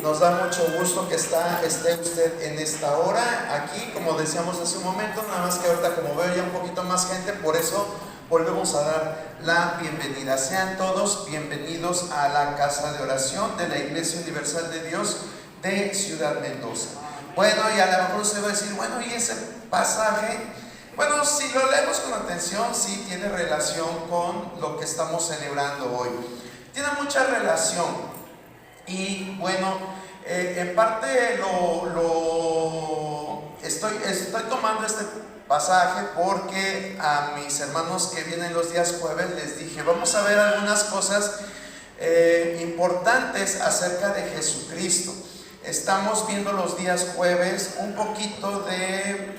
Nos da mucho gusto que esté usted en esta hora aquí, como decíamos hace un momento, nada más que ahorita como veo ya un poquito más gente, por eso volvemos a dar la bienvenida. Sean todos bienvenidos a la casa de oración de la Iglesia Universal de Dios de Ciudad Mendoza. Bueno, y a lo mejor usted va a decir, bueno, ¿y ese pasaje? Bueno, si lo leemos con atención, sí tiene relación con lo que estamos celebrando hoy. Tiene mucha relación. Y bueno, en parte estoy tomando este pasaje porque a mis hermanos que vienen los días jueves les dije, vamos a ver algunas cosas importantes acerca de Jesucristo. Estamos viendo los días jueves un poquito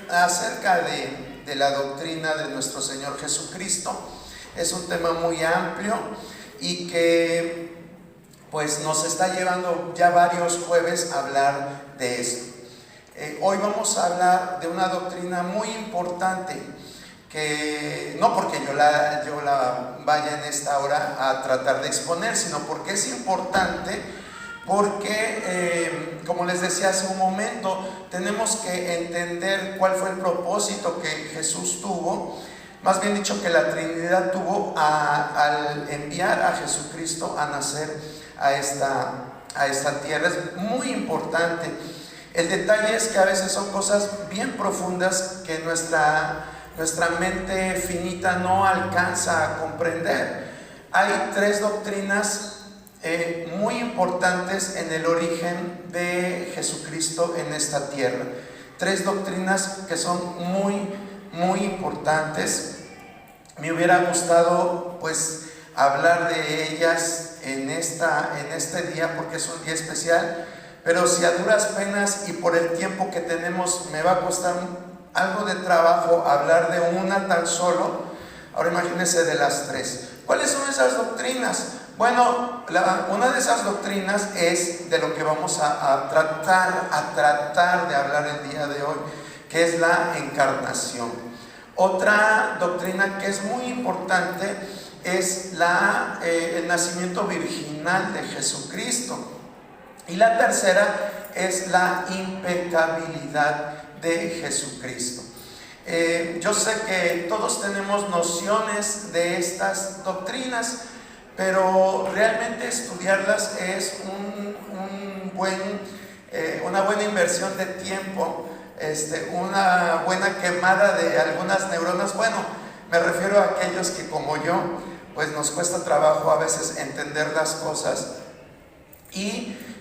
acerca de la doctrina de nuestro Señor Jesucristo. Es un tema muy amplio y que pues nos está llevando ya varios jueves a hablar de esto. Hoy vamos a hablar de una doctrina muy importante que no porque yo la vaya en esta hora a tratar de exponer, sino porque es importante, porque como les decía hace un momento, tenemos que entender cuál fue el propósito que Jesús tuvo, más bien dicho que la Trinidad tuvo al enviar a Jesucristo a nacer a esta tierra. Es muy importante. El detalle es que a veces son cosas bien profundas que nuestra mente finita no alcanza a comprender. Hay tres doctrinas muy importantes en el origen de Jesucristo en esta tierra. Tres doctrinas que son muy, muy importantes. Me hubiera gustado pues hablar de ellas en este día porque es un día especial, pero si a duras penas y por el tiempo que tenemos me va a costar algo de trabajo hablar de una tan solo. Ahora imagínense de las tres. ¿Cuáles son esas doctrinas? Bueno, una de esas doctrinas es de lo que vamos a tratar de hablar el día de hoy, que es la encarnación. Otra doctrina que es muy importante es el nacimiento virginal de Jesucristo. Y la tercera es la impecabilidad de Jesucristo. Yo sé que todos tenemos nociones de estas doctrinas, pero realmente estudiarlas es una buena inversión de tiempo, una buena quemada de algunas neuronas. Bueno, me refiero a aquellos que como yo, pues nos cuesta trabajo a veces entender las cosas,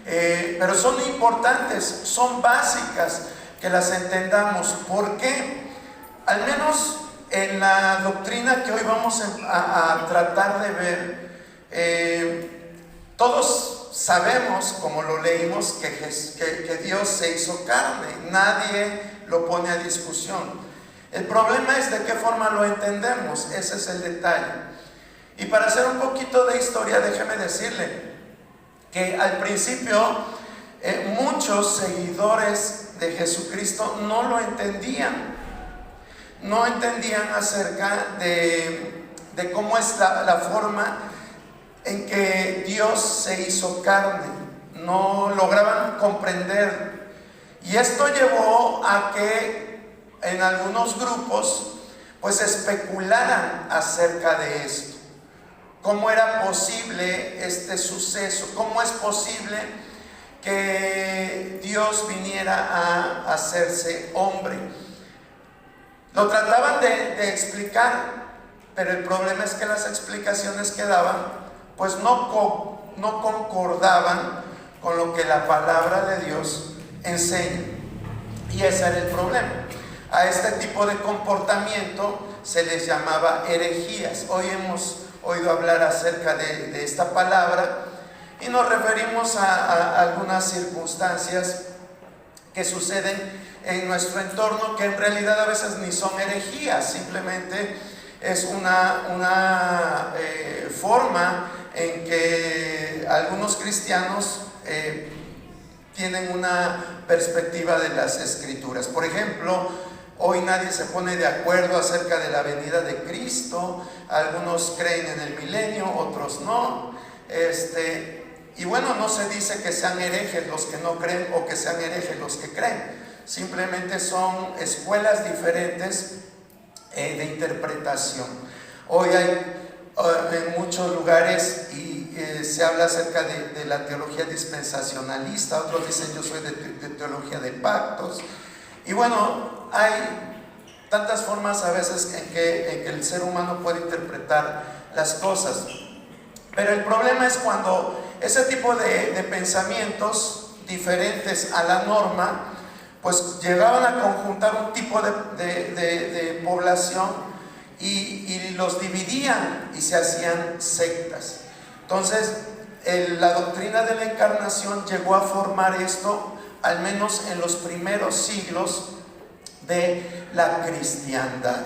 pero son importantes, son básicas que las entendamos. ¿Por qué? Al menos en la doctrina que hoy vamos a tratar de ver, todos sabemos, como lo leímos, que Dios se hizo carne. Nadie lo pone a discusión. El problema es de qué forma lo entendemos. Ese es el detalle. Y para hacer un poquito de historia, déjeme decirle que al principio muchos seguidores de Jesucristo no lo entendían. No entendían acerca de cómo es la forma en que Dios se hizo carne. No lograban comprender. Y esto llevó a que en algunos grupos pues especularan acerca de esto. ¿Cómo era posible este suceso? ¿Cómo es posible que Dios viniera a hacerse hombre? Lo trataban de explicar, pero el problema es que las explicaciones que daban pues no concordaban con lo que la palabra de Dios enseña. Y ese era el problema. A este tipo de comportamiento se les llamaba herejías. Hoy hemos oído hablar acerca de esta palabra y nos referimos a algunas circunstancias que suceden en nuestro entorno, que en realidad a veces ni son herejías, simplemente es una forma en que algunos cristianos tienen una perspectiva de las Escrituras. Por ejemplo, hoy nadie se pone de acuerdo acerca de la venida de Cristo. Algunos creen en el milenio, otros no. Y bueno, no se dice que sean herejes los que no creen o que sean herejes los que creen. Simplemente son escuelas diferentes de interpretación. Hoy hay en muchos lugares y se habla acerca de la teología dispensacionalista. Otros dicen yo soy de teología de pactos. Y bueno, hay tantas formas a veces en que el ser humano puede interpretar las cosas. Pero el problema es cuando ese tipo de pensamientos diferentes a la norma pues llegaban a conjuntar un tipo de población y los dividían y se hacían sectas. Entonces la doctrina de la encarnación llegó a formar esto, al menos en los primeros siglos de la cristiandad.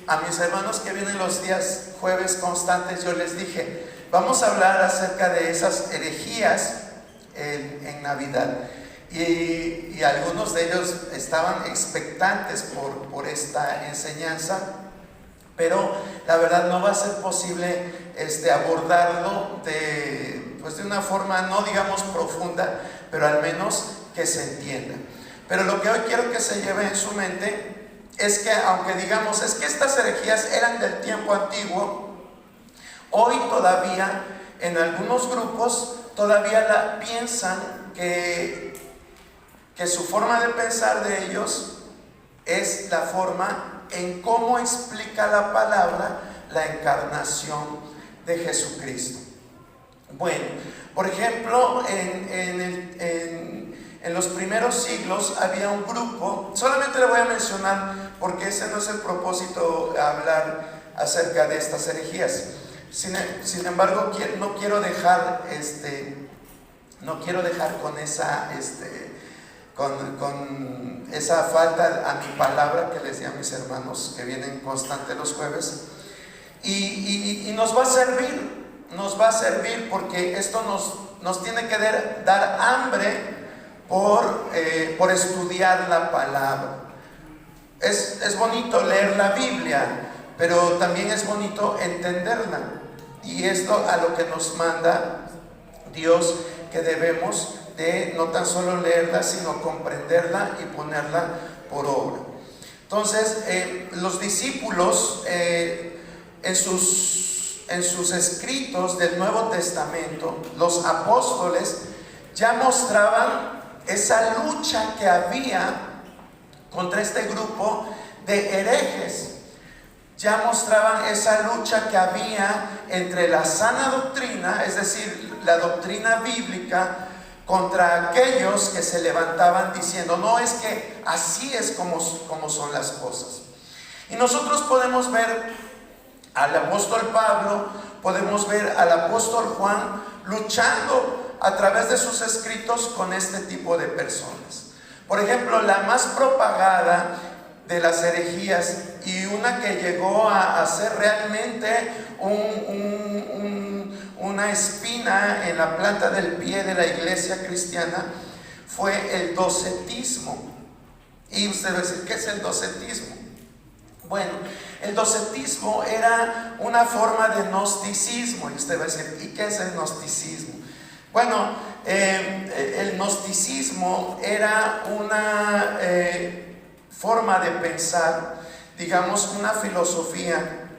A mis hermanos que vienen los días jueves constantes, yo les dije, vamos a hablar acerca de esas herejías en Navidad. Y algunos de ellos estaban expectantes por esta enseñanza, pero la verdad no va a ser posible abordarlo de una forma no digamos profunda, pero al menos que se entienda. Pero lo que hoy quiero que se lleve en su mente es que aunque digamos es que estas herejías eran del tiempo antiguo, hoy todavía en algunos grupos todavía piensan que su forma de pensar de ellos es la forma en cómo explica la palabra la encarnación de Jesucristo. Bueno, por ejemplo, en los primeros siglos había un grupo, solamente le voy a mencionar porque ese no es el propósito, hablar acerca de estas herejías. Sin embargo, no quiero dejar con esa con esa falta a mi palabra que les di a mis hermanos que vienen constante los jueves, y nos va a servir porque esto nos tiene que dar hambre por estudiar la palabra. Es bonito leer la Biblia, pero también es bonito entenderla, y es a lo que nos manda Dios, que debemos de no tan solo leerla, sino comprenderla y ponerla por obra. Entonces, los discípulos en sus escritos del Nuevo Testamento, los apóstoles ya mostraban esa lucha que había contra este grupo de herejes. Ya mostraban esa lucha que había entre la sana doctrina, es decir, la doctrina bíblica, contra aquellos que se levantaban diciendo, no, es que así es como son las cosas. Y nosotros podemos ver al apóstol Pablo, podemos ver al apóstol Juan luchando a través de sus escritos con este tipo de personas. Por ejemplo, la más propagada de las herejías, y una que llegó a ser realmente una espina en la planta del pie de la iglesia cristiana, fue el docetismo. Y usted va a decir, ¿qué es el docetismo? Bueno, el docetismo era una forma de gnosticismo. Y usted va a decir, ¿y qué es el gnosticismo? Bueno, el gnosticismo era una forma de pensar, digamos una filosofía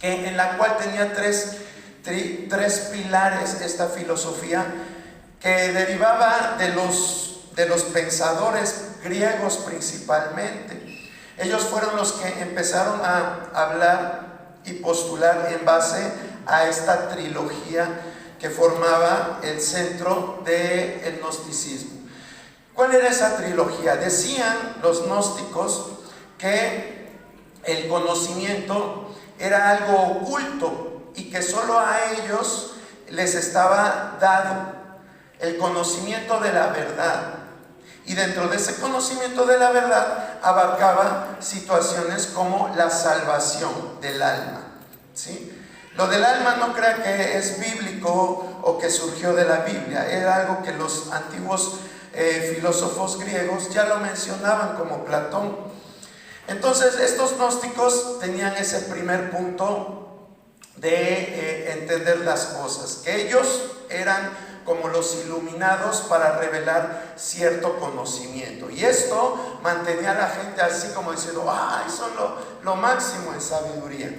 en la cual tenía tres pilares. Esta filosofía que derivaba de los pensadores griegos principalmente. Ellos fueron los que empezaron a hablar y postular en base a esta trilogía que formaba el centro del gnosticismo. ¿Cuál era esa trilogía? Decían los gnósticos que el conocimiento era algo oculto y que solo a ellos les estaba dado el conocimiento de la verdad. Y dentro de ese conocimiento de la verdad abarcaba situaciones como la salvación del alma, ¿sí? Lo del alma no crea que es bíblico o que surgió de la Biblia. Era algo que los antiguos filósofos griegos ya lo mencionaban, como Platón. Entonces estos gnósticos tenían ese primer punto de entender las cosas, que ellos eran como los iluminados para revelar cierto conocimiento. Y esto mantenía a la gente así como diciendo, ¡ay, son lo máximo en sabiduría!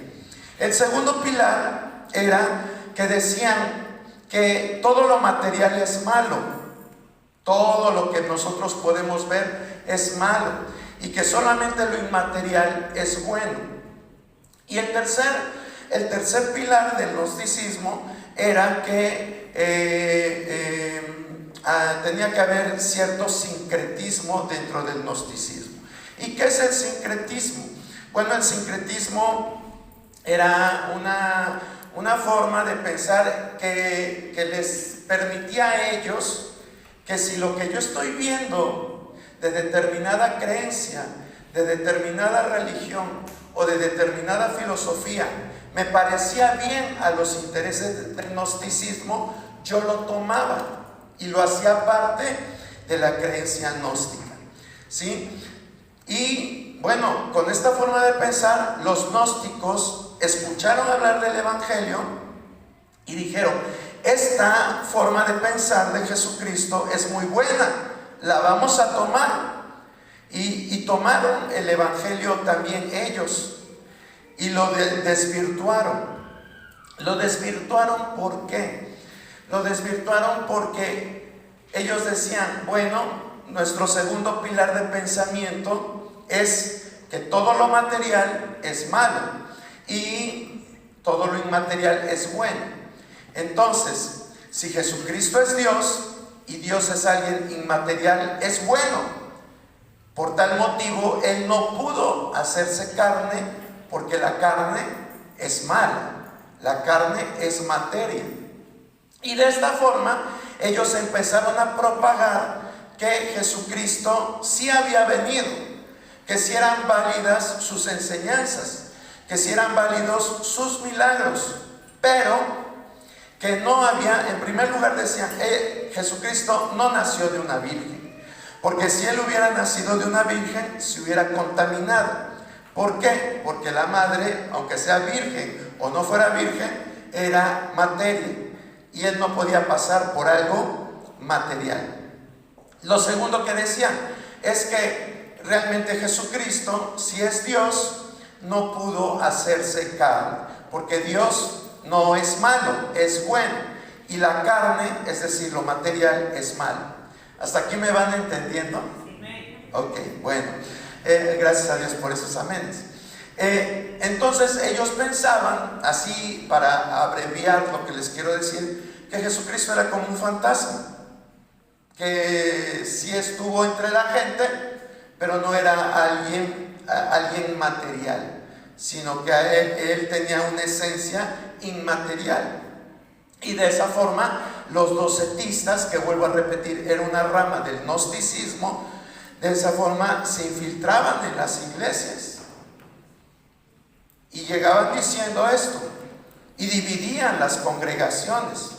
El segundo pilar era que decían que todo lo material es malo, todo lo que nosotros podemos ver es malo, y que solamente lo inmaterial es bueno. Y el tercer pilar del gnosticismo era que tenía que haber cierto sincretismo dentro del gnosticismo. ¿Y qué es el sincretismo? Bueno, el sincretismo era una forma de pensar que les permitía a ellos que si lo que yo estoy viendo de determinada creencia, de determinada religión o de determinada filosofía me parecía bien a los intereses del gnosticismo, yo lo tomaba y lo hacía parte de la creencia gnóstica, ¿sí? Y bueno, con esta forma de pensar, los gnósticos escucharon hablar del Evangelio y dijeron, esta forma de pensar de Jesucristo es muy buena, la vamos a tomar. Y tomaron el Evangelio también ellos y lo desvirtuaron. Lo desvirtuaron, ¿por qué? Lo desvirtuaron porque ellos decían, bueno, nuestro segundo pilar de pensamiento es que todo lo material es malo y todo lo inmaterial es bueno. Entonces, si Jesucristo es Dios y Dios es alguien inmaterial, es bueno. Por tal motivo, Él no pudo hacerse carne porque la carne es mala, la carne es materia. Y de esta forma, ellos empezaron a propagar que Jesucristo sí había venido, que sí eran válidas sus enseñanzas, que sí eran válidos sus milagros, pero que no había, en primer lugar decían, Jesucristo no nació de una virgen. Porque si Él hubiera nacido de una virgen, se hubiera contaminado. ¿Por qué? Porque la madre, aunque sea virgen o no fuera virgen, era materia. Y Él no podía pasar por algo material. Lo segundo que decían es que realmente Jesucristo, si es Dios, no pudo hacerse carne. Porque Dios no es malo, es bueno. Y la carne, es decir, lo material, es malo. ¿Hasta aquí me van entendiendo? Ok, bueno. Gracias a Dios por esos amenes. Entonces ellos pensaban, así para abreviar lo que les quiero decir, que Jesucristo era como un fantasma, que sí estuvo entre la gente, pero no era alguien material, sino que él tenía una esencia inmaterial. Y de esa forma, los docetistas, que vuelvo a repetir, era una rama del gnosticismo, de esa forma se infiltraban en las iglesias y llegaban diciendo esto y dividían las congregaciones.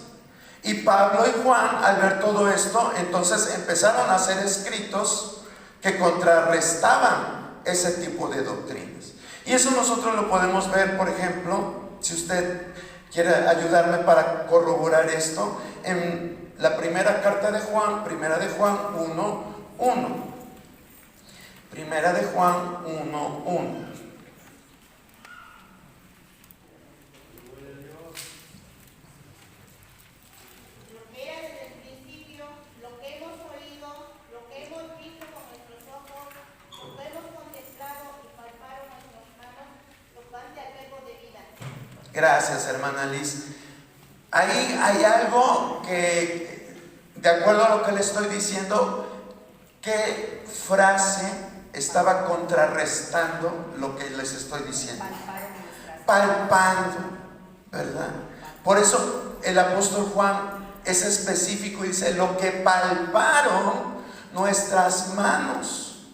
Y Pablo y Juan, al ver todo esto, entonces empezaron a hacer escritos que contrarrestaban ese tipo de doctrinas. Y eso nosotros lo podemos ver, por ejemplo, si usted quiere ayudarme para corroborar esto, en la primera carta de Juan, primera de Juan 1:1. Primera de Juan 1:1. Era desde el principio lo que hemos oído, lo que hemos visto con nuestros ojos, lo que hemos contemplado y palparon nuestras manos, lo cual de albergo de vida. Gracias, hermana Liz. Ahí hay algo que, de acuerdo a lo que le estoy diciendo, ¿qué frase estaba contrarrestando lo que les estoy diciendo? Palpando, ¿verdad? Por eso el apóstol Juan es específico y dice, lo que palparon nuestras manos.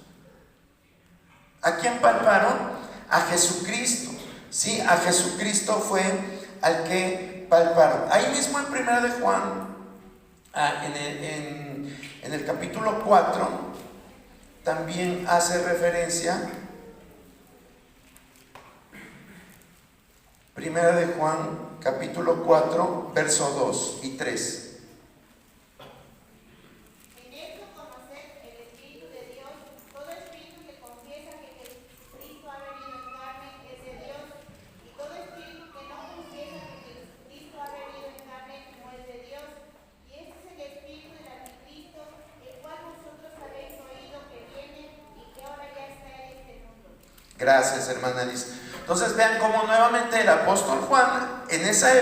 ¿A quién palparon? A Jesucristo. Sí, a Jesucristo fue al que palparon. Ahí mismo en primera de Juan, en el capítulo 4, también hace referencia Primera de Juan, capítulo 4, verso 2 y 3. En esto conocer el Espíritu de Dios, todo espíritu que confiesa que Jesucristo ha venido en carne es de Dios, y todo espíritu que no confiesa que Jesucristo ha venido en carne no es de Dios. Y este es el espíritu del anticristo, el cual vosotros habéis oído que viene y que ahora ya está en este mundo. Gracias, hermana Liz. Entonces vean cómo nuevamente el apóstol Juan en esa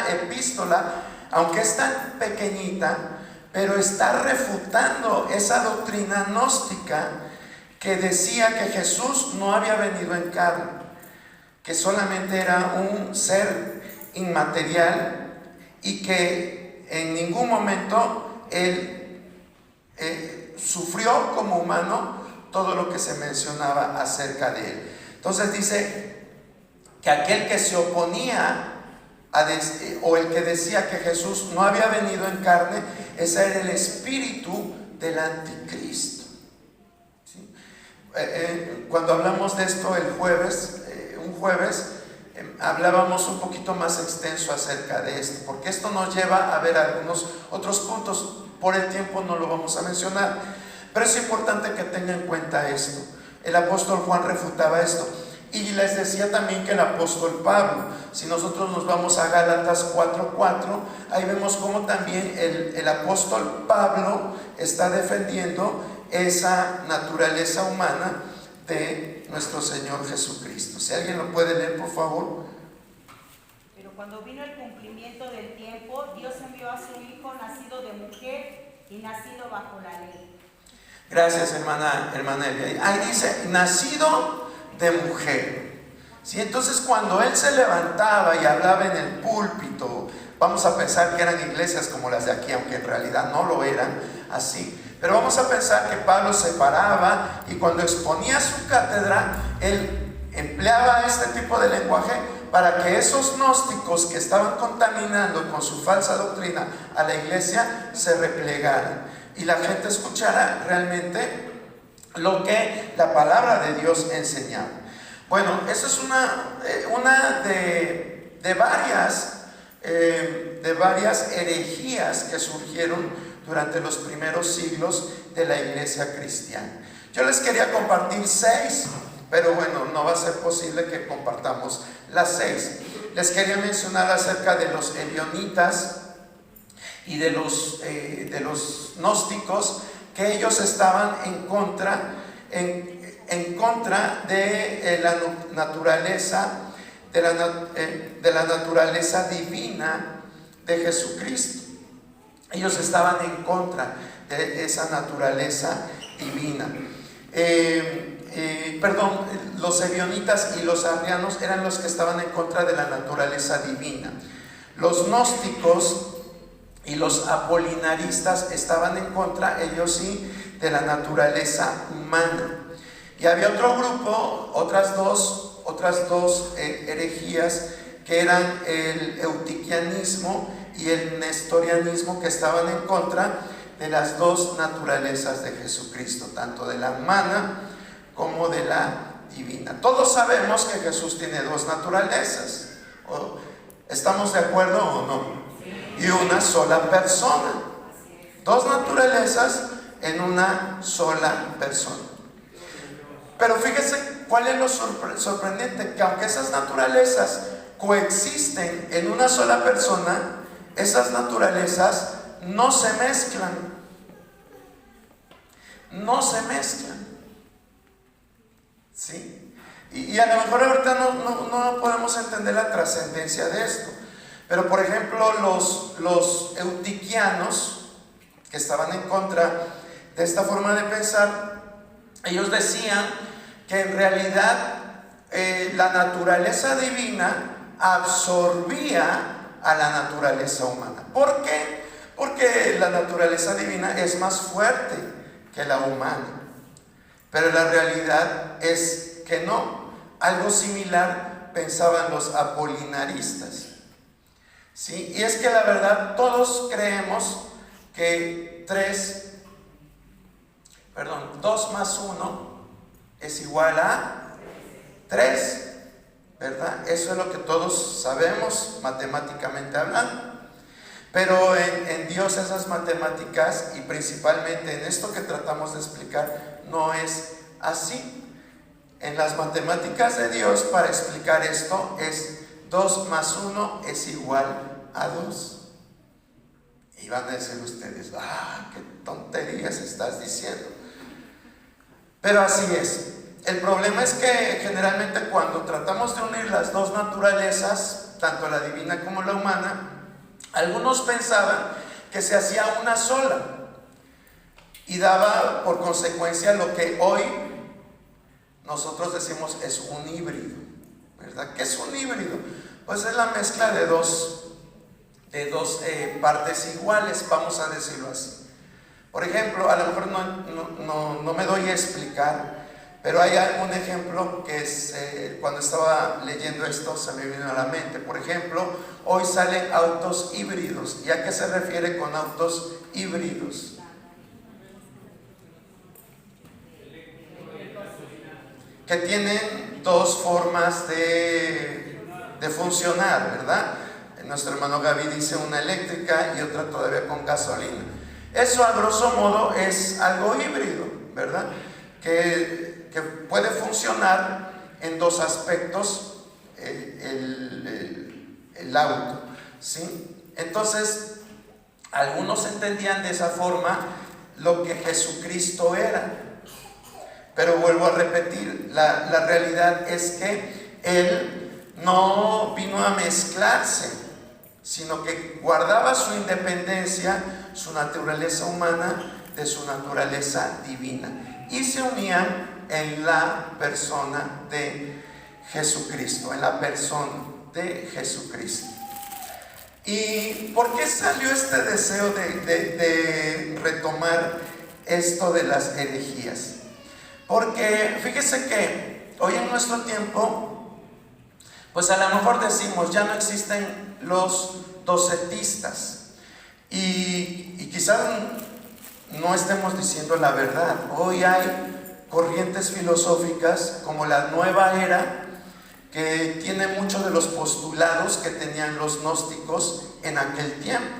epístola, aunque es tan pequeñita, pero está refutando esa doctrina gnóstica que decía que Jesús no había venido en carne, que solamente era un ser inmaterial y que en ningún momento Él sufrió como humano todo lo que se mencionaba acerca de Él. Entonces dice que aquel que se oponía o el que decía que Jesús no había venido en carne, ese era el espíritu del anticristo. ¿Sí? Cuando hablamos de esto el jueves, hablábamos un poquito más extenso acerca de esto, porque esto nos lleva a ver algunos otros puntos. Por el tiempo no lo vamos a mencionar, pero es importante que tengan en cuenta esto. El apóstol Juan refutaba esto. Y les decía también que el apóstol Pablo, si nosotros nos vamos a Gálatas 4:4, ahí vemos cómo también el apóstol Pablo está defendiendo esa naturaleza humana de nuestro Señor Jesucristo. Si alguien lo puede leer, por favor. Pero cuando vino el cumplimiento del tiempo, Dios envió a su Hijo, nacido de mujer y nacido bajo la ley. Gracias, hermana Elia. Ahí dice, nacido de mujer. ¿Sí? Entonces cuando él se levantaba y hablaba en el púlpito, vamos a pensar que eran iglesias como las de aquí, aunque en realidad no lo eran así, pero vamos a pensar que Pablo se paraba y cuando exponía su cátedra, él empleaba este tipo de lenguaje para que esos gnósticos que estaban contaminando con su falsa doctrina a la iglesia se replegaran y la gente escuchara realmente lo que la palabra de Dios enseñaba. Bueno, eso es una de varias herejías que surgieron durante los primeros siglos de la iglesia cristiana. Yo les quería compartir 6, pero bueno, no va a ser posible que compartamos las 6. Les quería mencionar acerca de los ebionitas y de los gnósticos, que ellos estaban en contra de la naturaleza de la naturaleza divina de Jesucristo. Ellos estaban en contra de esa naturaleza divina. Los ebionitas y los arrianos eran los que estaban en contra de la naturaleza divina. Los gnósticos y los apolinaristas estaban en contra, ellos sí, de la naturaleza humana. Y había otro grupo, otras dos herejías, que eran el eutiquianismo y el nestorianismo, que estaban en contra de las dos naturalezas de Jesucristo, tanto de la humana como de la divina. Todos sabemos que Jesús tiene dos naturalezas. ¿Estamos de acuerdo o no? Y una sola persona. Dos naturalezas en una sola persona. Pero fíjese cuál es lo sorprendente, que aunque esas naturalezas coexisten en una sola persona, esas naturalezas no se mezclan. No se mezclan. ¿Sí? Y a lo mejor ahorita no podemos entender la trascendencia de esto. Pero por ejemplo, los eutiquianos, que estaban en contra de esta forma de pensar, ellos decían que en realidad la naturaleza divina absorbía a la naturaleza humana. ¿Por qué? Porque la naturaleza divina es más fuerte que la humana. Pero la realidad es que no. Algo similar pensaban los apolinaristas. ¿Sí? Y es que la verdad todos creemos que 2 más 1 es igual a 3. ¿verdad? Eso es lo que todos sabemos, matemáticamente hablando. Pero en Dios esas matemáticas, y principalmente en esto que tratamos de explicar, no es así. En las matemáticas de Dios, para explicar esto, es 2 más 1 es igual a 2. Y van a decir ustedes, qué tonterías estás diciendo. Pero así es. El problema es que generalmente cuando tratamos de unir las dos naturalezas, tanto la divina como la humana, algunos pensaban que se hacía una sola y daba por consecuencia lo que hoy nosotros decimos es un híbrido, ¿verdad? ¿Qué es un híbrido? Pues es la mezcla de dos partes iguales, vamos a decirlo así. Por ejemplo, a lo mejor no me doy a explicar, pero hay algún ejemplo que es, cuando estaba leyendo esto se me vino a la mente. Por ejemplo, hoy salen autos híbridos. ¿Y a qué se refiere con autos híbridos? Que tienen dos formas de funcionar, ¿verdad? Nuestro hermano Gaby dice una eléctrica y otra todavía con gasolina. Eso a grosso modo es algo híbrido, ¿verdad? Que puede funcionar en dos aspectos el auto, ¿sí? Entonces, algunos entendían de esa forma lo que Jesucristo era. Pero vuelvo a repetir, la realidad es que Él no vino a mezclarse, sino que guardaba su independencia, su naturaleza humana de su naturaleza divina, y se unían en la persona de Jesucristo, en la persona de Jesucristo. ¿Y por qué salió este deseo de retomar esto de las herejías? Porque fíjese que hoy en nuestro tiempo, pues a lo mejor decimos, ya no existen los docetistas, y quizás no estemos diciendo la verdad. Hoy hay corrientes filosóficas como la nueva era, que tiene muchos de los postulados que tenían los gnósticos en aquel tiempo.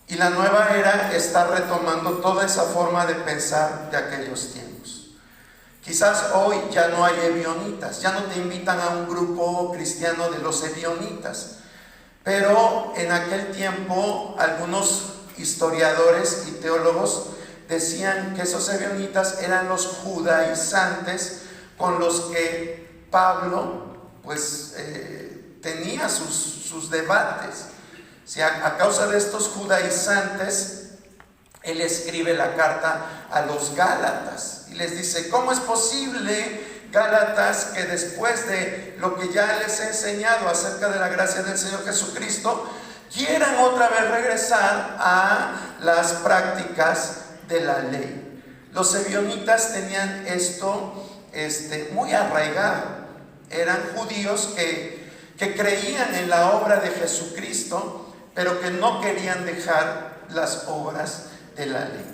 Y la nueva era está retomando toda esa forma de pensar de aquellos tiempos. Quizás hoy ya no hay ebionitas, ya no te invitan a un grupo cristiano de los ebionitas, pero en aquel tiempo algunos historiadores y teólogos decían que esos ebionitas eran los judaizantes con los que Pablo pues tenía sus debates. Si a causa de estos judaizantes, él escribe la carta a los Gálatas y les dice: ¿cómo es posible, Gálatas, que después de lo que ya les he enseñado acerca de la gracia del Señor Jesucristo, quieran otra vez regresar a las prácticas de la ley? Los ebionitas tenían esto muy arraigado. Eran judíos que creían en la obra de Jesucristo, pero que no querían dejar las obras de la ley.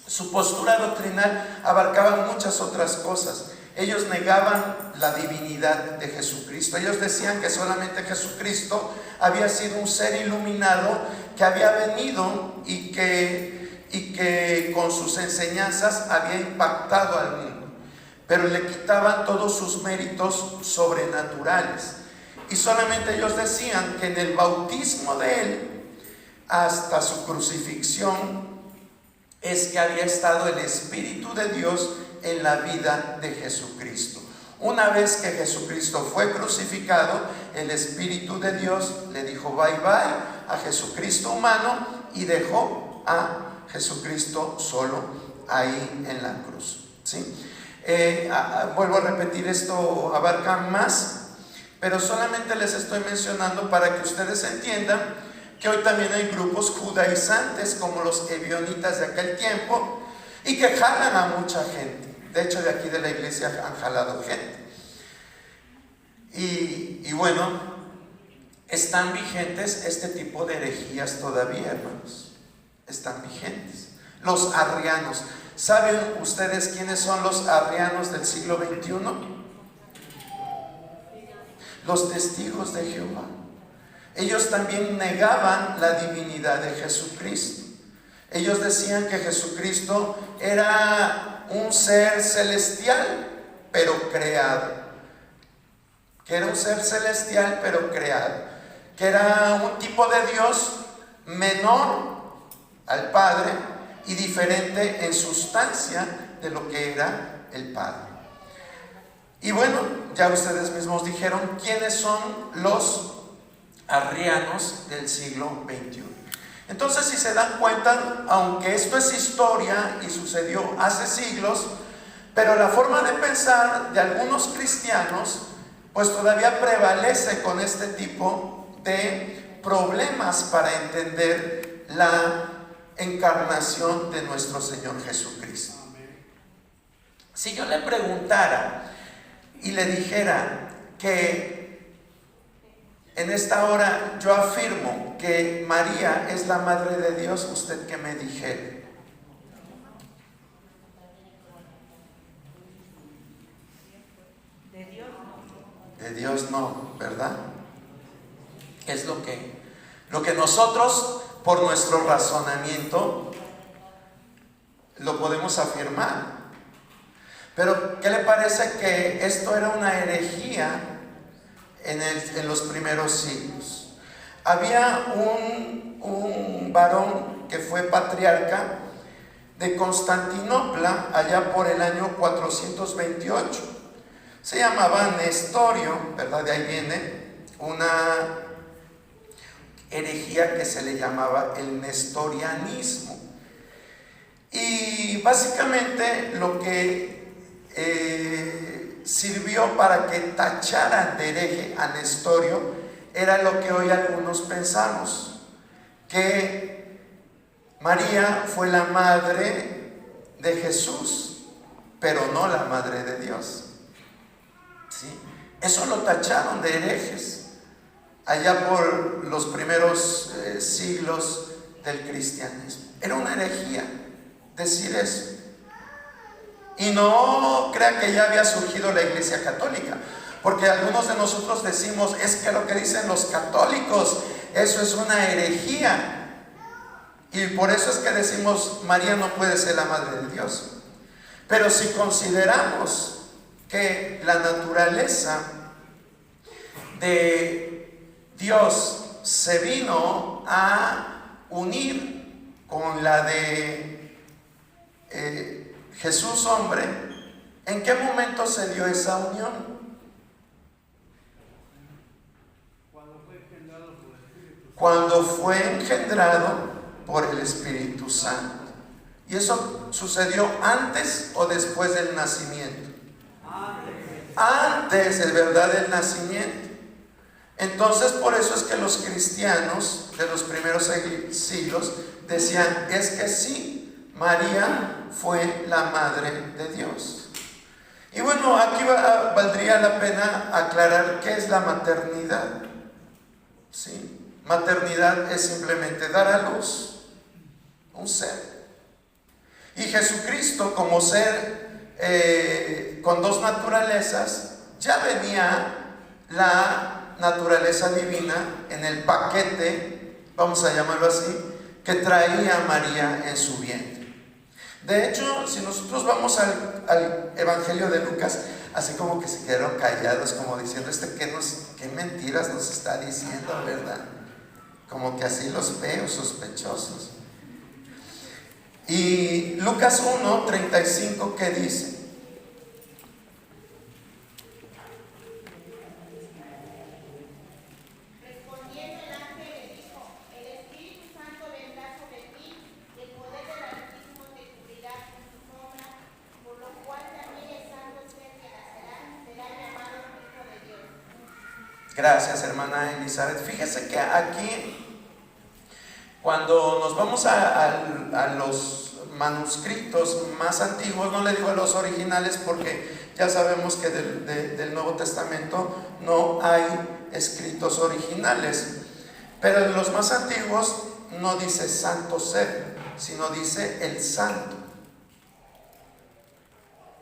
Su postura doctrinal abarcaba muchas otras cosas. Ellos negaban la divinidad de Jesucristo. Ellos decían que solamente Jesucristo había sido un ser iluminado que había venido y que con sus enseñanzas había impactado al mundo, pero le quitaban todos sus méritos sobrenaturales. Y solamente ellos decían que en el bautismo de él hasta su crucifixión es que había estado el Espíritu de Dios en la vida de Jesucristo. Una vez que Jesucristo fue crucificado, el Espíritu de Dios le dijo bye bye a Jesucristo humano y dejó a Jesucristo solo ahí en la cruz, ¿sí? Vuelvo a repetir, esto abarca más, pero solamente les estoy mencionando para que ustedes entiendan que hoy también hay grupos judaizantes como los ebionitas de aquel tiempo y que jalan a mucha gente. De hecho, de aquí de la iglesia han jalado gente. Y bueno, están vigentes este tipo de herejías todavía, hermanos. Están vigentes. Los arrianos. ¿Saben ustedes quiénes son los arrianos del siglo XXI? los testigos de Jehová. Ellos también negaban la divinidad de Jesucristo. Ellos decían que Jesucristo era un ser celestial, pero creado. Que era un ser celestial, pero creado. Que era un tipo de Dios menor al Padre y diferente en sustancia de lo que era el Padre. Y bueno, ya ustedes mismos dijeron quiénes son los arrianos del siglo XXI. Entonces, si se dan cuenta, aunque esto es historia y sucedió hace siglos, pero la forma de pensar de algunos cristianos pues todavía prevalece con este tipo de problemas para entender la encarnación de nuestro Señor Jesucristo. Si yo le preguntara y le dijera que en esta hora yo afirmo que María es la Madre de Dios, ¿usted qué me dijera? De Dios no, ¿verdad? Es lo que nosotros, por nuestro razonamiento, lo podemos afirmar. Pero, ¿qué le parece que esto era una herejía en los primeros siglos? Había un varón que fue patriarca de Constantinopla allá por el año 428. Se llamaba Nestorio, ¿verdad? De ahí viene una herejía que se le llamaba el nestorianismo. Y básicamente lo que sirvió para que tacharan de hereje a Nestorio era lo que hoy algunos pensamos, que María fue la madre de Jesús, pero no la madre de Dios. ¿Sí? Eso lo tacharon de herejes allá por los primeros siglos del cristianismo. Era una herejía decir eso. Y no crea que ya había surgido la Iglesia Católica, porque algunos de nosotros decimos, es que lo que dicen los católicos, eso es una herejía. Y por eso es que decimos, María no puede ser la Madre de Dios. Pero si consideramos que la naturaleza de Dios se vino a unir con la de Jesús hombre, ¿en qué momento se dio esa unión? Cuando fue engendrado por el Espíritu Santo. ¿Y eso sucedió antes o después del nacimiento? Antes, de verdad, del nacimiento. Entonces, por eso es que los cristianos de los primeros siglos decían, es que sí, María fue la Madre de Dios. Y bueno, aquí valdría la pena aclarar qué es la maternidad. ¿Sí? Maternidad es simplemente dar a luz un ser. Y Jesucristo, como ser con dos naturalezas, ya venía la naturaleza divina en el paquete, vamos a llamarlo así, que traía María en su vientre. De hecho, si nosotros vamos al Evangelio de Lucas, así como que se quedaron callados, como diciendo, qué mentiras nos está diciendo, ¿verdad? Como que así los veo sospechosos. Y Lucas 1:35, ¿qué dice? Respondiendo el ángel le dijo, el Espíritu Santo vendrá sobre ti, y el poder del Altísimo te cubrirá con su sombra, por lo cual también el santo ser que nacerá será llamado Hijo de Dios. Gracias, hermana Elizabeth. Fíjese que aquí, cuando nos vamos a los manuscritos más antiguos, no le digo a los originales porque ya sabemos que del Nuevo Testamento no hay escritos originales, pero en los más antiguos no dice santo ser, sino dice el santo.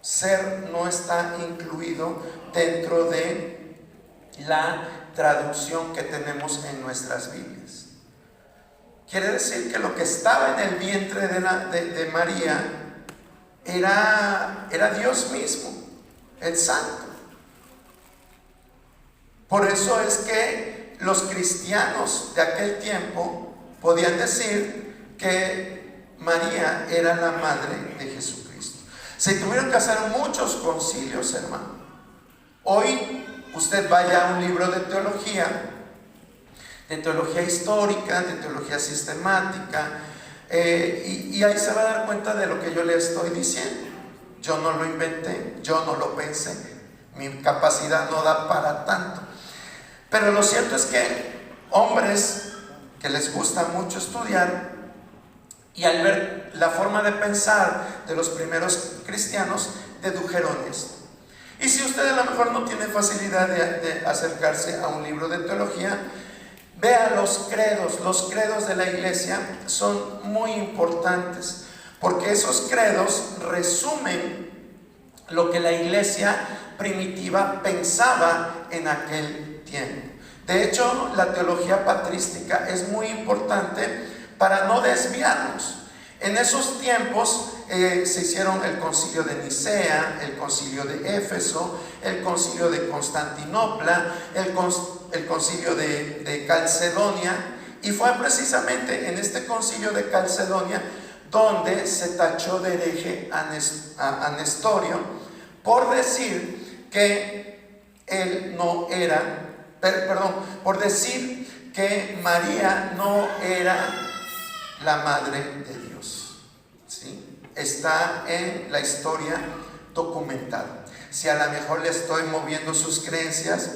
Ser no está incluido dentro de la traducción que tenemos en nuestras Biblias. Quiere decir que lo que estaba en el vientre de María era Dios mismo, el Santo. Por eso es que los cristianos de aquel tiempo podían decir que María era la madre de Jesucristo. Se tuvieron que hacer muchos concilios, hermano. Hoy usted vaya a un libro de teología histórica, de teología sistemática, y ahí se va a dar cuenta de lo que yo le estoy diciendo. Yo no lo inventé, yo no lo pensé, mi capacidad no da para tanto. Pero lo cierto es que hombres que les gusta mucho estudiar, y al ver la forma de pensar de los primeros cristianos, dedujeron esto. Y si usted a lo mejor no tiene facilidad de acercarse a un libro de teología, vea los credos de la iglesia son muy importantes, porque esos credos resumen lo que la iglesia primitiva pensaba en aquel tiempo. De hecho, la teología patrística es muy importante para no desviarnos. En esos tiempos se hicieron el concilio de Nicea, el concilio de Éfeso, el concilio de Constantinopla, el concilio de Calcedonia, y fue precisamente en este concilio de Calcedonia donde se tachó de hereje a Nestorio por decir que él no era, por decir que María no era la madre de Dios. ¿Sí? Está en la historia documentada. Si a lo mejor le estoy moviendo sus creencias,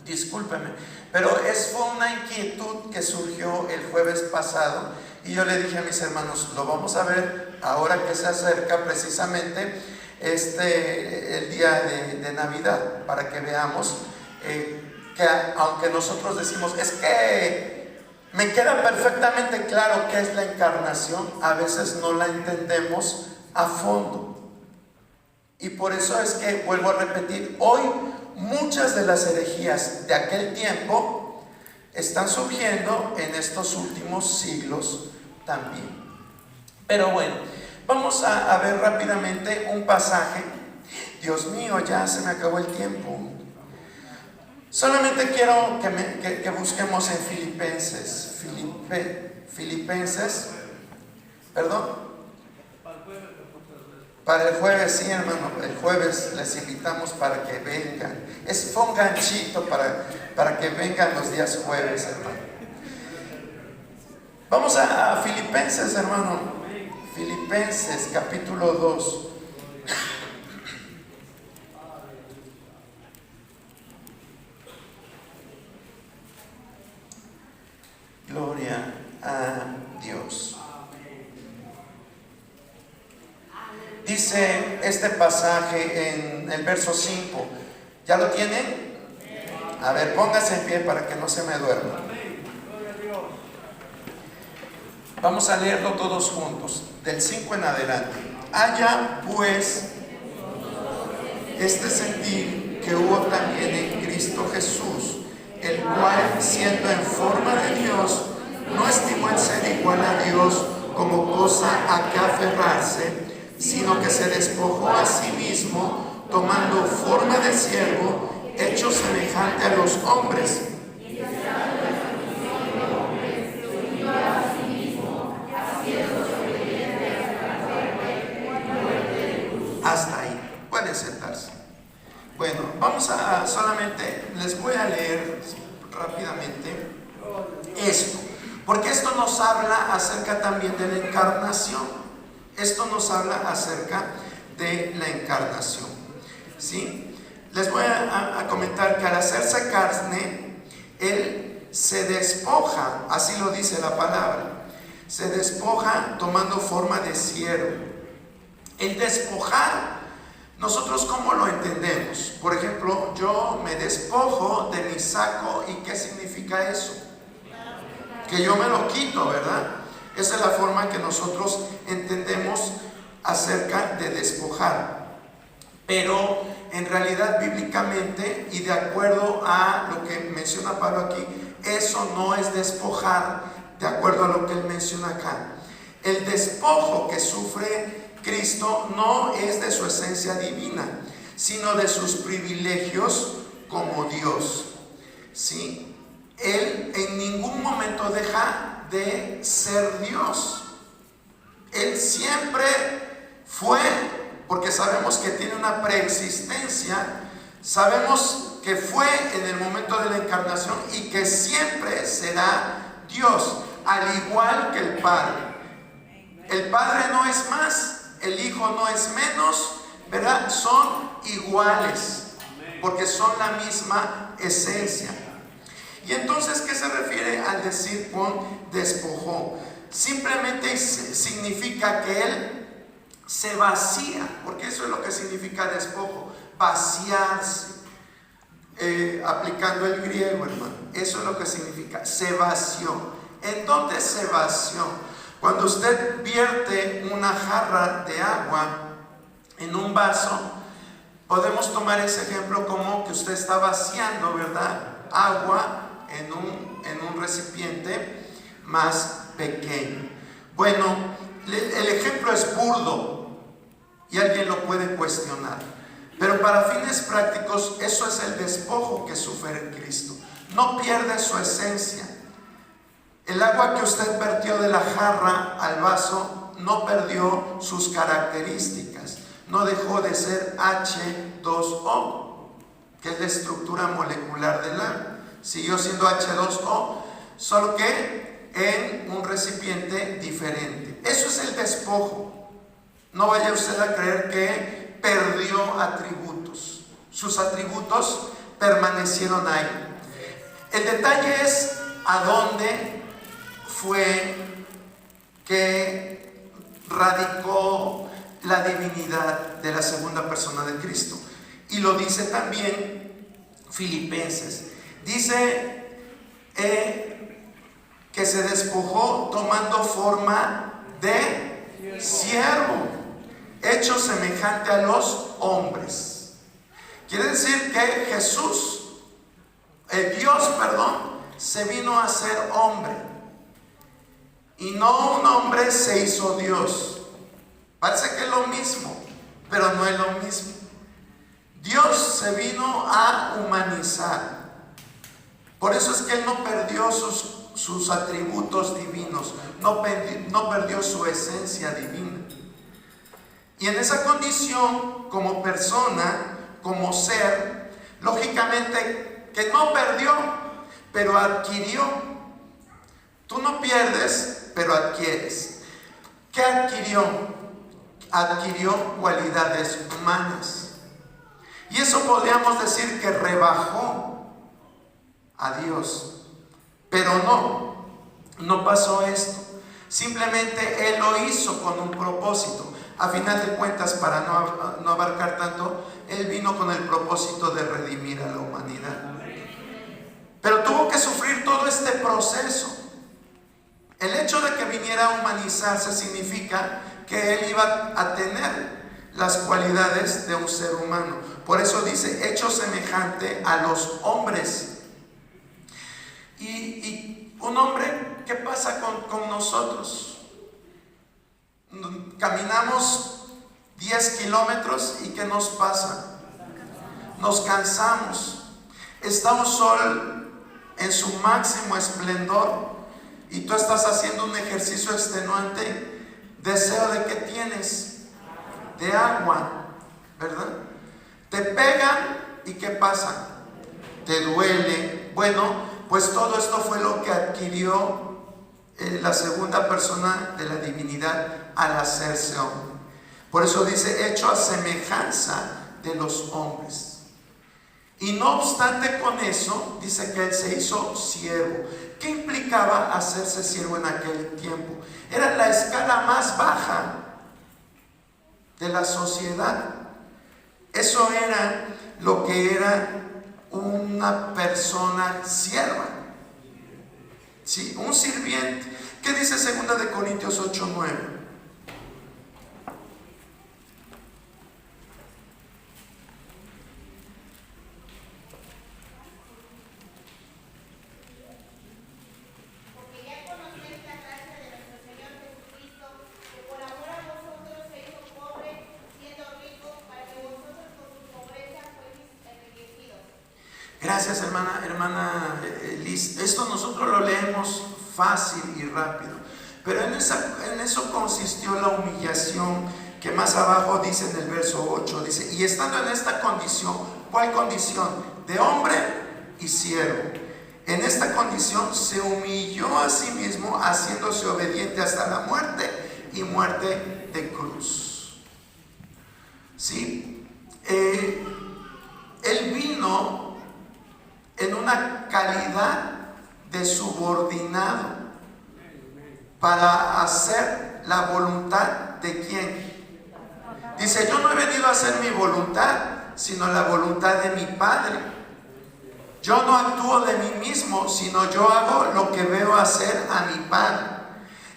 discúlpeme, pero fue una inquietud que surgió el jueves pasado, y yo le dije a mis hermanos, lo vamos a ver ahora que se acerca precisamente el día de Navidad, para que veamos que aunque nosotros decimos, es que me queda perfectamente claro qué es la encarnación, a veces no la entendemos a fondo. Y por eso es que, vuelvo a repetir, hoy muchas de las herejías de aquel tiempo están surgiendo en estos últimos siglos también. Pero bueno, vamos a ver rápidamente un pasaje. Dios mío, ya se me acabó el tiempo. Solamente quiero que busquemos en Filipenses, perdón. Para el jueves, sí, hermano, el jueves les invitamos para que vengan. Fue un ganchito para que vengan los días jueves, hermano. Vamos a Filipenses, hermano. Filipenses, capítulo 2. Gloria a Dios. Dice este pasaje en el verso 5. ¿Ya lo tienen? A ver, póngase en pie para que no se me duerma. Vamos a leerlo todos juntos, del 5 en adelante. Haya pues este sentir que hubo también en Cristo Jesús, el cual, siendo en forma de Dios, no estimó el ser igual a Dios como cosa a que aferrarse, sino que se despojó a sí mismo, tomando forma de siervo, hecho semejante a los hombres. Hasta ahí, pueden sentarse. Bueno, vamos a solamente, les voy a leer rápidamente esto, porque esto nos habla acerca también de la encarnación. Esto nos habla acerca de la encarnación, ¿sí? Les voy a comentar que al hacerse carne, Él se despoja, así lo dice la palabra, se despoja tomando forma de siervo. El despojar, nosotros ¿cómo lo entendemos? Por ejemplo, yo me despojo de mi saco, ¿y qué significa eso? Que yo me lo quito, ¿verdad? Esa es la forma que nosotros entendemos acerca de despojar. Pero en realidad bíblicamente y de acuerdo a lo que menciona Pablo aquí, eso no es despojar, de acuerdo a lo que él menciona acá. El despojo que sufre Cristo no es de su esencia divina, sino de sus privilegios como Dios. ¿Sí? Él en ningún momento deja de ser Dios. Él siempre fue, porque sabemos que tiene una preexistencia, sabemos que fue en el momento de la encarnación y que siempre será Dios, al igual que el Padre. El Padre no es más, el Hijo no es menos, ¿verdad? Son iguales, porque son la misma esencia. Y entonces, ¿qué se refiere al decir con despojó? Simplemente significa que Él se vacía, porque eso es lo que significa despojo, vaciarse. Aplicando el griego, hermano, eso es lo que significa, se vació. ¿En dónde se vació? Cuando usted vierte una jarra de agua en un vaso, podemos tomar ese ejemplo como que usted está vaciando, ¿verdad?, agua en un recipiente más pequeño. Bueno, el ejemplo es burdo y alguien lo puede cuestionar, pero para fines prácticos eso es el despojo que sufre Cristo. No pierde su esencia. El agua que usted vertió de la jarra al vaso no perdió sus características, no dejó de ser H2O, que es la estructura molecular del agua. Siguió siendo H2O, solo que en un recipiente diferente. Eso es el despojo. No vaya usted a creer que perdió atributos. Sus atributos permanecieron ahí. El detalle es a dónde fue que radicó la divinidad de la segunda persona de Cristo. Y lo dice también Filipenses. Dice que se despojó tomando forma de siervo, hecho semejante a los hombres. Quiere decir que Jesús, Dios, se vino a ser hombre. Y no un hombre se hizo Dios. Parece que es lo mismo, pero no es lo mismo. Dios se vino a humanizar. Por eso es que Él no perdió sus atributos divinos, no perdió su esencia divina. Y en esa condición, como persona, como ser, lógicamente que no perdió, pero adquirió. Tú no pierdes, pero adquieres. ¿Qué adquirió? Adquirió cualidades humanas. Y eso podríamos decir que rebajó a Dios. Pero no pasó esto. Simplemente Él lo hizo con un propósito. A final de cuentas, para no abarcar tanto, Él vino con el propósito de redimir a la humanidad. Pero tuvo que sufrir todo este proceso. El hecho de que viniera a humanizarse significa que Él iba a tener las cualidades de un ser humano. Por eso dice, hecho semejante a los hombres. Y un hombre, ¿qué pasa con nosotros? Caminamos 10 kilómetros y ¿qué nos pasa? Nos cansamos. Está un sol en su máximo esplendor y tú estás haciendo un ejercicio extenuante. ¿Deseo de qué tienes? De agua, ¿verdad? Te pegan y ¿qué pasa? Te duele. Bueno, pues todo esto fue lo que adquirió la segunda persona de la divinidad al hacerse hombre. Por eso dice, hecho a semejanza de los hombres. Y no obstante con eso, dice que Él se hizo siervo. ¿Qué implicaba hacerse siervo en aquel tiempo? Era la escala más baja de la sociedad. Eso era lo que era una persona sierva. Sí, un sirviente. ¿Qué dice 2 Corintios 8:9? Gracias, hermana Liz. Esto nosotros lo leemos fácil y rápido, pero en eso consistió la humillación, que más abajo dice en el verso 8, dice: y estando en esta condición, ¿cuál condición? De hombre y siervo. En esta condición se humilló a sí mismo, haciéndose obediente hasta la muerte, y muerte de cruz. ¿Sí? Él vino en una calidad de subordinado para hacer la voluntad de ¿quién? Dice: yo no he venido a hacer mi voluntad, sino la voluntad de mi Padre. Yo no actúo de mí mismo, sino yo hago lo que veo hacer a mi Padre.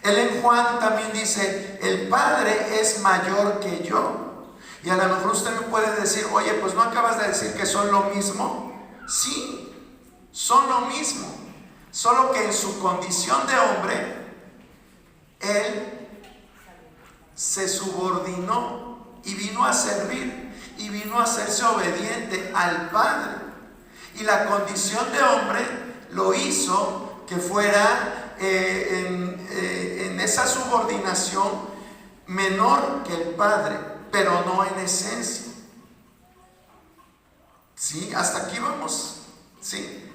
Él en Juan también dice: el Padre es mayor que yo. Y a lo mejor usted me puede decir: oye, pues no acabas de decir que son lo mismo. Sí, son lo mismo, solo que en su condición de hombre, Él se subordinó y vino a servir y vino a hacerse obediente al Padre. Y la condición de hombre lo hizo que fuera en esa subordinación menor que el Padre, pero no en esencia. ¿Sí? Hasta aquí vamos. ¿Sí?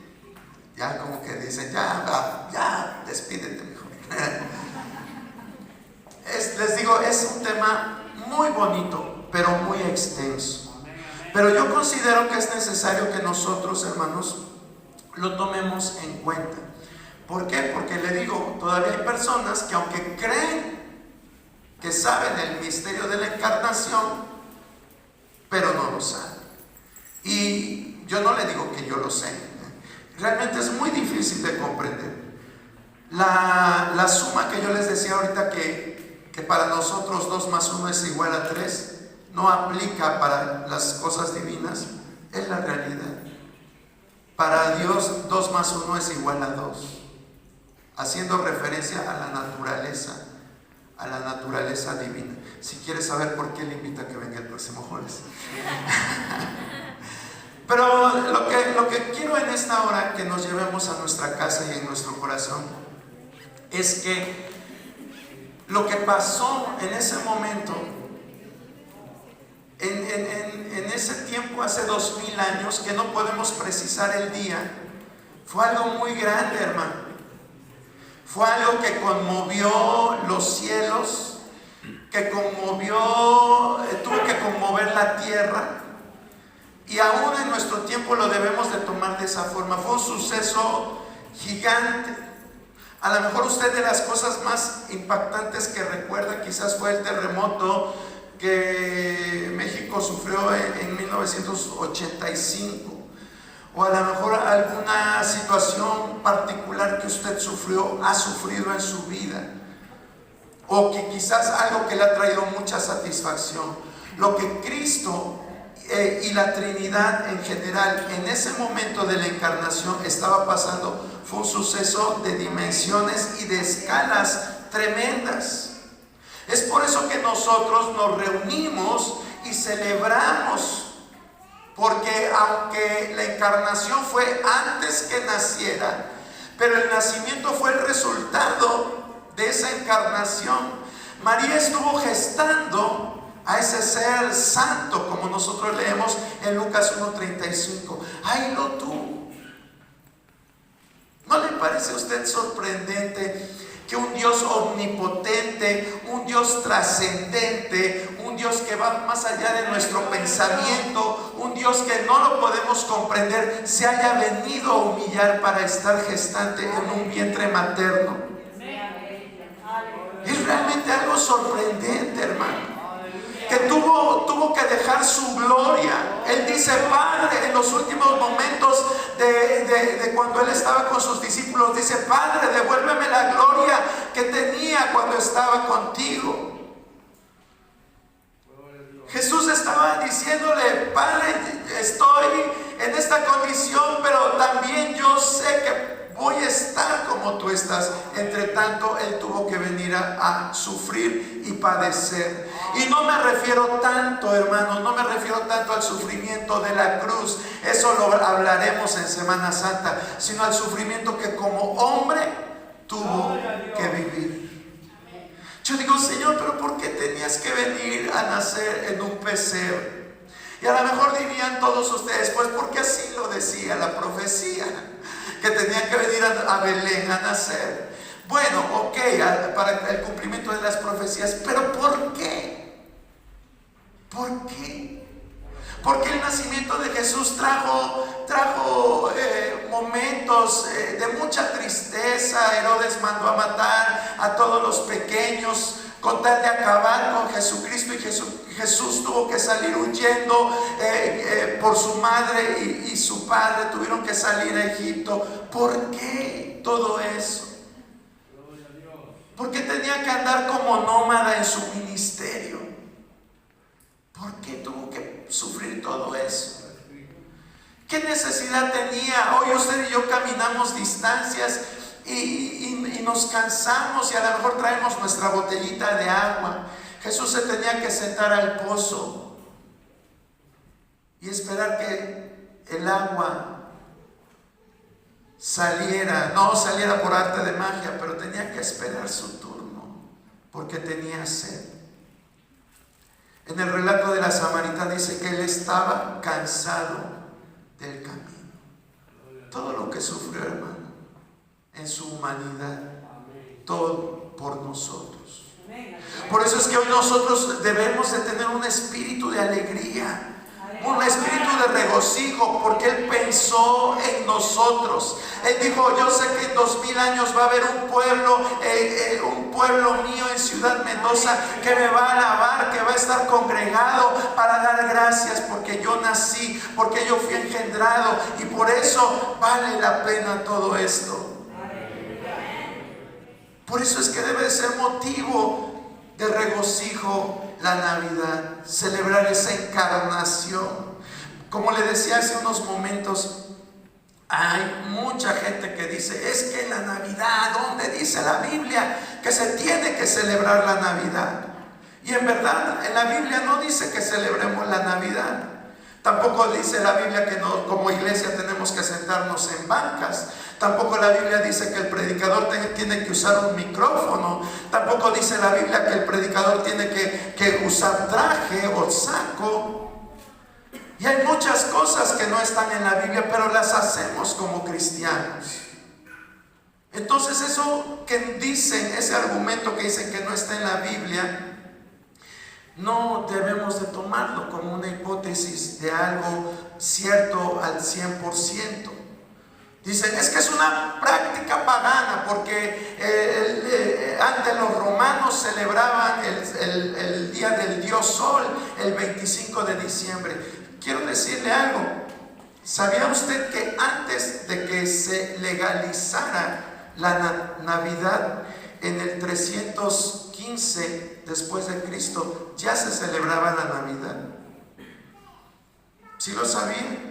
Ya como que dicen: ya, despídete mejor. Les digo, es un tema muy bonito, pero muy extenso. Pero yo considero que es necesario que nosotros, hermanos, lo tomemos en cuenta. ¿Por qué? Porque le digo, todavía hay personas que, aunque creen que saben el misterio de la encarnación, pero no lo saben. Y yo no le digo que yo lo sé. Realmente es muy difícil de comprender. La suma que yo les decía ahorita, que para nosotros 2 más 1 es igual a 3, no aplica para las cosas divinas, es la realidad. Para Dios 2 más 1 es igual a 2, haciendo referencia a la naturaleza divina. Si quieres saber por qué, le invito a que venga el próximo jueves. Pero lo que quiero en esta hora que nos llevemos a nuestra casa y en nuestro corazón es que lo que pasó en ese momento, en ese tiempo, hace 2000 años, que no podemos precisar el día, fue algo muy grande, hermano. Fue algo que conmovió los cielos, que tuvo que conmover la tierra. Y aún en nuestro tiempo lo debemos de tomar de esa forma. Fue un suceso gigante. A lo mejor usted, de las cosas más impactantes que recuerda, quizás fue el terremoto que México sufrió en 1985. O a lo mejor alguna situación particular que usted ha sufrido en su vida. O que quizás algo que le ha traído mucha satisfacción. Lo que Cristo y la Trinidad en general en ese momento de la encarnación estaba pasando fue un suceso de dimensiones y de escalas tremendas. Es por eso que nosotros nos reunimos y celebramos, porque aunque la encarnación fue antes que naciera, pero el nacimiento fue el resultado de esa encarnación. María estuvo gestando a ese ser santo, como nosotros leemos en Lucas 1:35. ¡Ay, lo tú! ¿No le parece a usted sorprendente que un Dios omnipotente, un Dios trascendente, un Dios que va más allá de nuestro pensamiento, un Dios que no lo podemos comprender, se haya venido a humillar para estar gestante en un vientre materno? Es realmente algo sorprendente, hermano. Que tuvo que dejar su gloria. Él dice: Padre, en los últimos momentos de cuando Él estaba con sus discípulos, dice: Padre, devuélveme la gloria que tenía cuando estaba contigo. Jesús estaba diciéndole: Padre, estoy en esta condición, pero también yo sé que voy a estar como tú estás. Entre tanto, Él tuvo que venir venir a sufrir y padecer. Y no me refiero tanto, hermanos, no me refiero tanto al sufrimiento de la cruz, eso lo hablaremos en Semana Santa, sino al sufrimiento que como hombre tuvo que vivir. Yo digo, Señor, pero ¿por qué tenías que venir a nacer en un pesebre? Y a lo mejor dirían todos ustedes, pues porque así lo decía la profecía, que tenía que venir a Belén a nacer. Bueno, ok, para el cumplimiento de las profecías, pero ¿por qué? ¿Por qué? Porque el nacimiento de Jesús trajo momentos de mucha tristeza. Herodes mandó a matar a todos los pequeños con tal de acabar con Jesucristo, y Jesús tuvo que salir huyendo por su madre y su padre tuvieron que salir a Egipto. ¿Por qué todo eso? ¿Por qué tenía que andar como nómada en su ministerio? ¿Por qué tuvo que sufrir todo eso? ¿Qué necesidad tenía? Hoy usted y yo caminamos distancias y nos cansamos, y a lo mejor traemos nuestra botellita de agua. Jesús se tenía que sentar al pozo y esperar que el agua saliera, no saliera por arte de magia, pero tenía que esperar su turno porque tenía sed. En el relato de la samaritana dice que él estaba cansado del camino. Todo lo que sufrió, hermano, en su humanidad, todo por nosotros. Por eso es que hoy nosotros debemos de tener un espíritu de alegría, un espíritu de regocijo, porque Él pensó en nosotros. Él dijo, yo sé que en 2000 años va a haber un pueblo mío en Ciudad Mendoza que me va a alabar, que va a estar congregado para dar gracias porque yo nací, porque yo fui engendrado, y por eso vale la pena todo esto. Por eso es que debe de ser motivo de regocijo la Navidad, celebrar esa encarnación. Como le decía hace unos momentos, hay mucha gente que dice, es que la Navidad, ¿dónde dice la Biblia que se tiene que celebrar la Navidad? Y en verdad, en la Biblia no dice que celebremos la Navidad. Tampoco dice la Biblia que no, como iglesia tenemos que sentarnos en bancas. Tampoco la Biblia dice que el predicador tiene que usar un micrófono. Tampoco dice la Biblia que el predicador tiene que usar traje o saco. Y hay muchas cosas que no están en la Biblia, pero las hacemos como cristianos. Entonces eso que dicen, ese argumento que dicen que no está en la Biblia, no debemos de tomarlo como una hipótesis de algo cierto al 100%. Dicen, es que es una práctica pagana, porque antes los romanos celebraban el día del dios Sol, el 25 de diciembre. Quiero decirle algo, ¿sabía usted que antes de que se legalizara la Navidad, en el 315 después de Cristo, ya se celebraba la Navidad? ¿Sí lo sabía?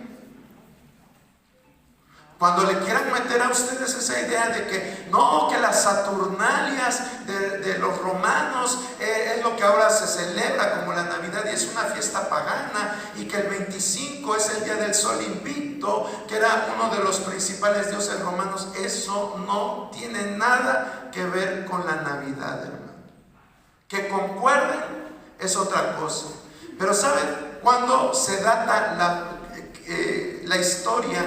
Cuando le quieran meter a ustedes esa idea de que no, que las Saturnalias de los romanos es lo que ahora se celebra como la Navidad y es una fiesta pagana, y que el 25 es el día del sol invicto, que era uno de los principales dioses romanos, eso no tiene nada que ver con la Navidad, hermano. Que concuerden es otra cosa. Pero ¿saben cuándo se data la historia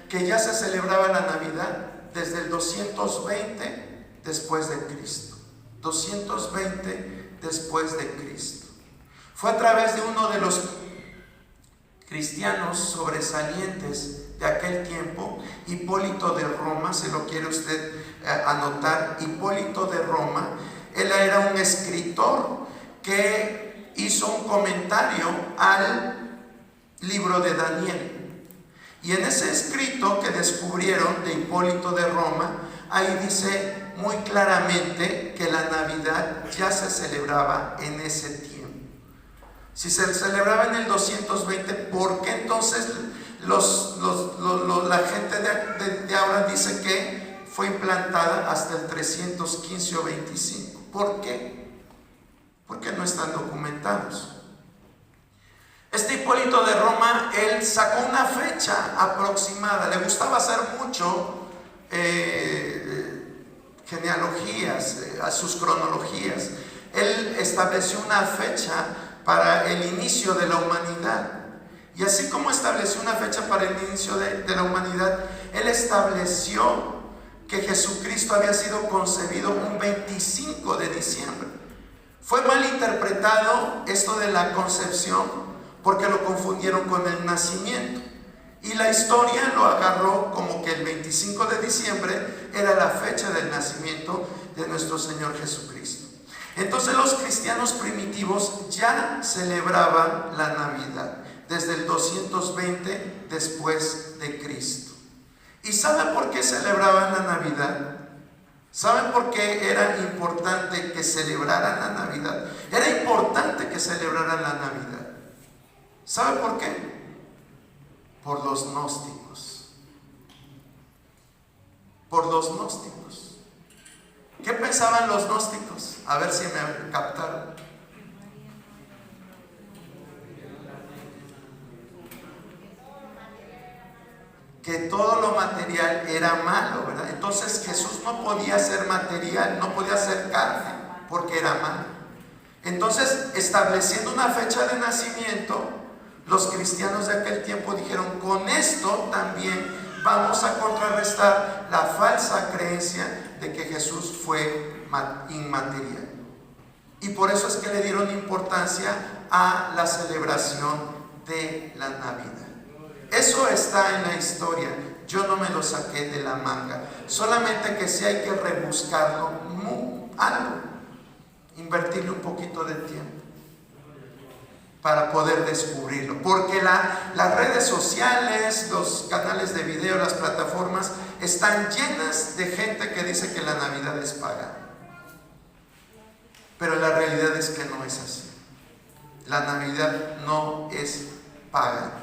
que ya se celebraba la Navidad? Desde el 220 después de Cristo. 220 después de Cristo. Fue a través de uno de los cristianos sobresalientes de aquel tiempo, Hipólito de Roma, si lo quiere usted anotar, Hipólito de Roma. Él era un escritor que hizo un comentario al libro de Daniel. Y en ese escrito que descubrieron de Hipólito de Roma, ahí dice muy claramente que la Navidad ya se celebraba en ese tiempo. Si se celebraba en el 220, ¿por qué entonces la gente de ahora dice que fue implantada hasta el 315 o 25? ¿Por qué? Porque no están documentados. Este Hipólito de Roma, él sacó una fecha aproximada. Le gustaba hacer mucho genealogías, a sus cronologías. Él estableció una fecha para el inicio de la humanidad. Y así como estableció una fecha para el inicio de la humanidad, él estableció que Jesucristo había sido concebido un 25 de diciembre. Fue mal interpretado esto de la concepción porque lo confundieron con el nacimiento. Y la historia lo agarró como que el 25 de diciembre era la fecha del nacimiento de nuestro Señor Jesucristo. Entonces los cristianos primitivos ya celebraban la Navidad desde el 220 después de Cristo. ¿Y saben por qué celebraban la Navidad? ¿Saben por qué era importante que celebraran la Navidad? Era importante que celebraran la Navidad. ¿Saben por qué? Por los gnósticos. Por los gnósticos. ¿Qué pensaban los gnósticos? A ver si me captaron. Que todo lo material era malo, ¿verdad? Entonces Jesús no podía ser material, no podía ser carne, porque era malo. Entonces, estableciendo una fecha de nacimiento, los cristianos de aquel tiempo dijeron: con esto también vamos a contrarrestar la falsa creencia de que Jesús fue inmaterial. Y por eso es que le dieron importancia a la celebración de la Navidad. Eso está en la historia, yo no me lo saqué de la manga, solamente que sí hay que rebuscarlo algo, invertirle un poquito de tiempo para poder descubrirlo, porque las redes sociales, los canales de video, las plataformas están llenas de gente que dice que la Navidad es pagana, pero la realidad es que no es así. La Navidad no es pagana,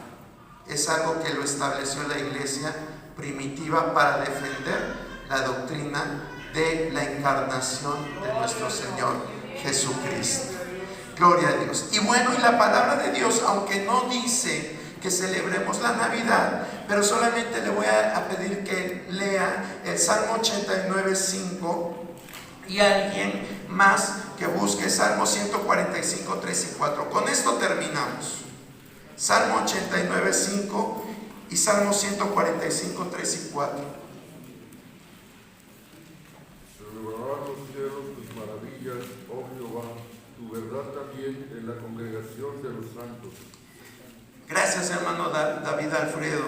es algo que lo estableció la iglesia primitiva para defender la doctrina de la encarnación de nuestro Señor Jesucristo. Gloria a Dios. Y bueno, y la palabra de Dios, aunque no dice que celebremos la Navidad, pero solamente le voy a pedir que lea el Salmo 89:5 y alguien más que busque Salmo 145, 3 y 4. Con esto terminamos. Salmo 89:5 y Salmo 145, 3 y 4. Celebrarán los cielos tus maravillas, oh Jehová, tu verdad también en la congregación de los santos. Gracias, hermano David Alfredo.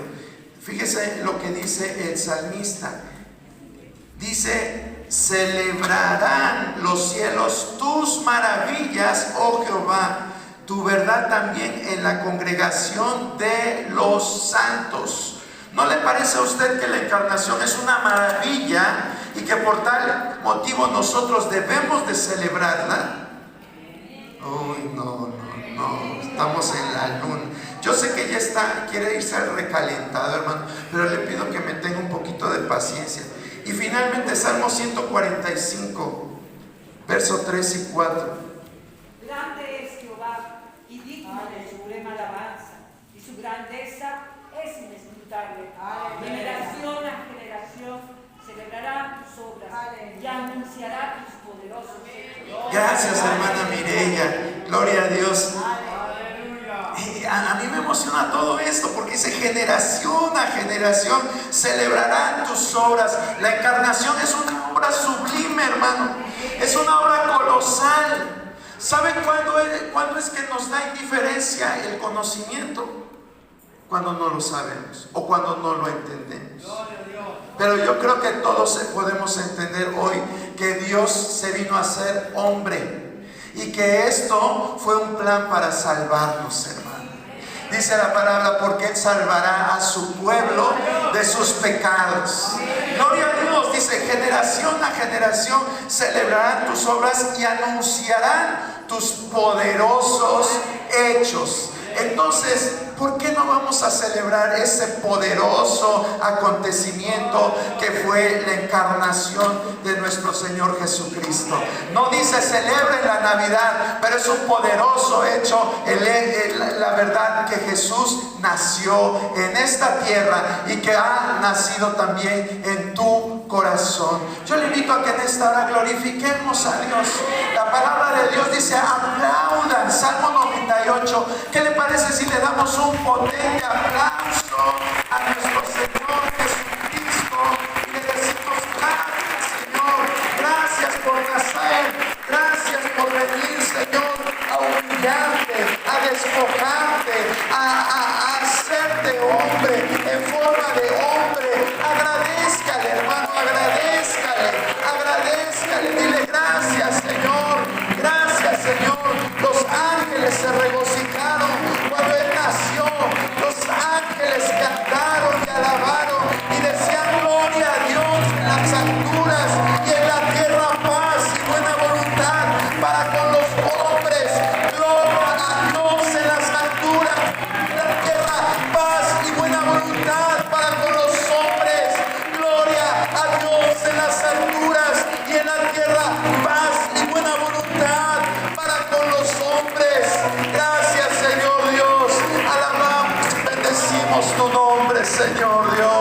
Fíjese lo que dice el salmista. Dice: celebrarán los cielos tus maravillas, oh Jehová, tu verdad también en la congregación de los santos. ¿No le parece a usted que la encarnación es una maravilla y que por tal motivo nosotros debemos de celebrarla? Uy, no, estamos en la luna. Yo sé que ella quiere irse al recalentado, hermano, pero le pido que me tenga un poquito de paciencia. Y finalmente Salmo 145, verso 3 y 4. Grande es Jehová y digno de suprema alabanza, y su grandeza es inescrutable. Generación a generación celebrará tus obras y anunciará tus poderosos. Gracias, hermana Mireya. Gloria a Dios. A mí me emociona todo esto porque dice: generación a generación celebrarán tus obras. La encarnación es una obra sublime, hermano. Es una obra colosal. ¿Saben cuándo es que nos da indiferencia el conocimiento? Cuando no lo sabemos o cuando no lo entendemos. Pero yo creo que todos podemos entender hoy que Dios se vino a ser hombre y que esto fue un plan para salvarnos, hermano. Dice la palabra: porque Él salvará a su pueblo de sus pecados. Gloria a Dios. Dice: generación a generación celebrarán tus obras y anunciarán tus poderosos hechos. Entonces, ¿por qué no vamos a celebrar ese poderoso acontecimiento que fue la encarnación de nuestro Señor Jesucristo? No dice celebren la Navidad, pero es un poderoso hecho, la verdad que Jesús nació en esta tierra y que ha nacido también en tu corazón. Yo le invito a que en esta hora glorifiquemos a Dios. La palabra de Dios dice aplaudan, Salmo 98. ¿Qué le parece si le damos un potente aplauso a nuestro Señor Jesucristo y le decimos gracias, Señor, gracias por nacer, gracias por venir, Señor, a humillarte, a despojarte, a hacerte hombre en forma de hombre? Agradézcale, hermano, agradézcale, dile gracias, Señor, gracias, Señor. Los ángeles se regocijaron cuando Él nació, los ángeles cantaron y alabaron y decían gloria a Dios en las alturas y en la tierra paz y buena voluntad para con los hombres. Gloria a Dios en las alturas, en la tierra paz y buena voluntad para con los hombres. Gloria a Dios en las alturas y en la tierra paz y buena voluntad para con los hombres. Gracias, Señor Dios. Alabamos, bendecimos tu nombre, Señor Dios.